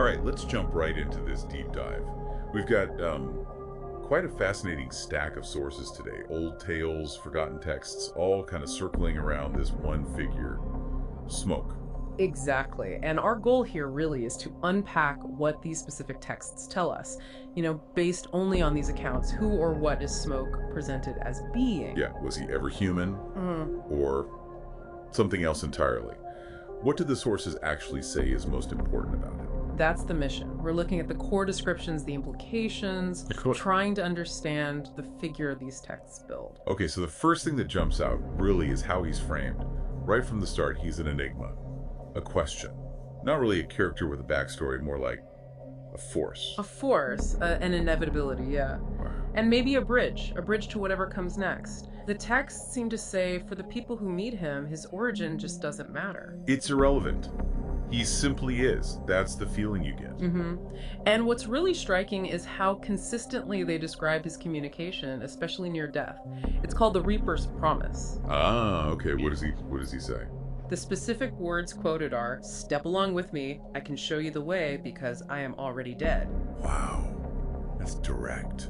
right, let's jump right into this deep dive. We've got quite a fascinating stack of sources today. Old tales, forgotten texts, all kind of circling around this one figure, Smoke. Exactly. And our goal here really is to unpack what these specific texts tell us. Based only on these accounts, who or what is Smoke presented as being? Yeah, was he ever human or something else entirely? What do the sources actually say is most important about him? That's the mission. We're looking at the core descriptions, the implications, trying to understand the figure these texts build. Okay, so the first thing that jumps out really is how he's framed. Right from the start, he's an enigma, a question. Not really a character with a backstory, more like a force. A force, an inevitability, yeah. And maybe a bridge to whatever comes next. The texts seem to say for the people who meet him, his origin just doesn't matter. It's irrelevant. He simply is. That's the feeling you get. And what's really striking is how consistently they describe his communication, especially near death. It's called the Reaper's Promise. Ah, okay. What does he say? The specific words quoted are, "Step along with me, I can show you the way because I am already dead." Wow. That's direct.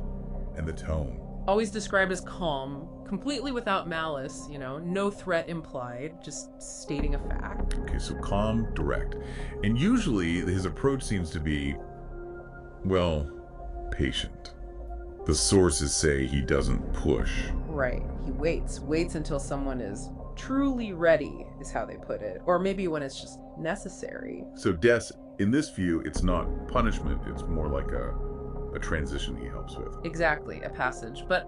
And the tone. Always described as calm, completely without malice, no threat implied, just stating a fact. Okay, so calm, direct. And usually his approach seems to be, well, patient. The sources say he doesn't push. Right. He waits until someone is truly ready, is how they put it. Or maybe when it's just necessary. So death, in this view, it's not punishment, it's more like a transition he helps with. Exactly, a passage. But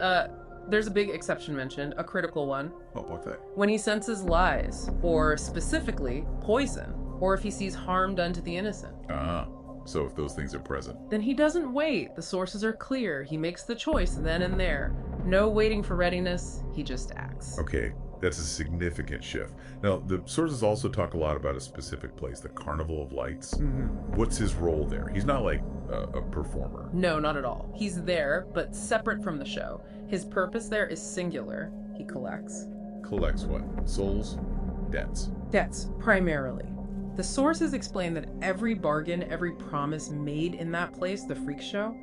there's a big exception mentioned, a critical one. Oh, what's that? When he senses lies, or specifically poison, or if he sees harm done to the innocent. Ah, so if those things are present. Then he doesn't wait. The sources are clear. He makes the choice then and there. No waiting for readiness, he just acts. Okay, that's a significant shift. Now, the sources also talk a lot about a specific place, the Carnival of Lights. What's his role there? He's not like a performer. No, not at all. He's there, but separate from the show. His purpose there is singular. He collects. Collects what? Souls? Debts? Debts, primarily. The sources explain that every bargain, every promise made in that place, the freak show,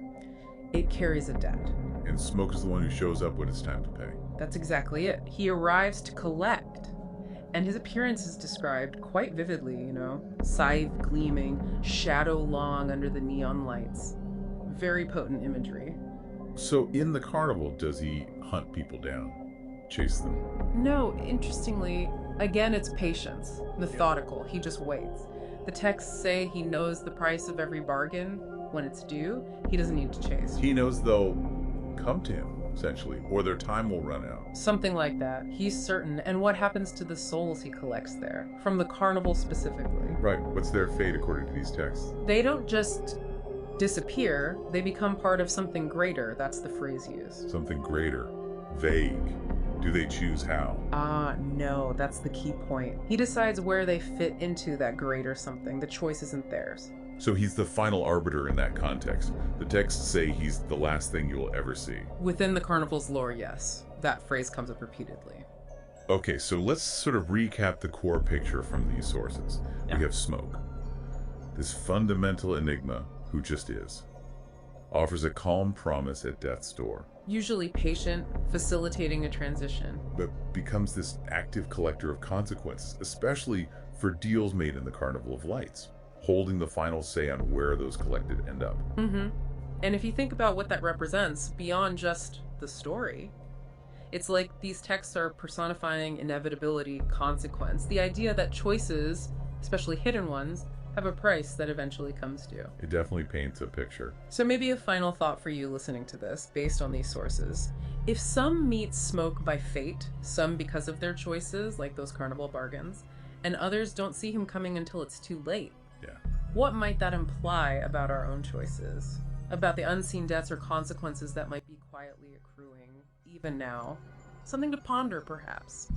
it carries a debt. And Smoke is the one who shows up when it's time to pay. That's exactly it. He arrives to collect. And his appearance is described quite vividly, scythe gleaming, shadow long under the neon lights. Very potent imagery. So in the carnival, does he hunt people down? Chase them? No, interestingly, again, it's patience. Methodical. He just waits. The texts say he knows the price of every bargain. When it's due, he doesn't need to chase. He knows they'll come to him, essentially, or their time will run out. Something like that. He's certain. And what happens to the souls he collects there? From the carnival specifically. Right. What's their fate according to these texts? They don't just disappear. They become part of something greater. That's the phrase used. Something greater. Vague. Do they choose how? No, that's the key point. He decides where they fit into that greater something. The choice isn't theirs. So he's the final arbiter in that context. The texts say he's the last thing you will ever see. Within the carnival's lore, yes. That phrase comes up repeatedly. Okay, so let's sort of recap the core picture from these sources. Yeah. We have Smoke. This fundamental enigma who just is. Offers a calm promise at death's door. Usually patient, facilitating a transition. But becomes this active collector of consequences, especially for deals made in the Carnival of Lights, holding the final say on where those collected end up. And if you think about what that represents, beyond just the story, it's like these texts are personifying inevitability, consequence. The idea that choices, especially hidden ones, have a price that eventually comes due. It definitely paints a picture. So maybe a final thought for you listening to this, based on these sources. If some meet Smoke by fate, some because of their choices, like those carnival bargains, and others don't see him coming until it's too late, what might that imply about our own choices? About the unseen debts or consequences that might be quietly accruing, even now? Something to ponder, perhaps.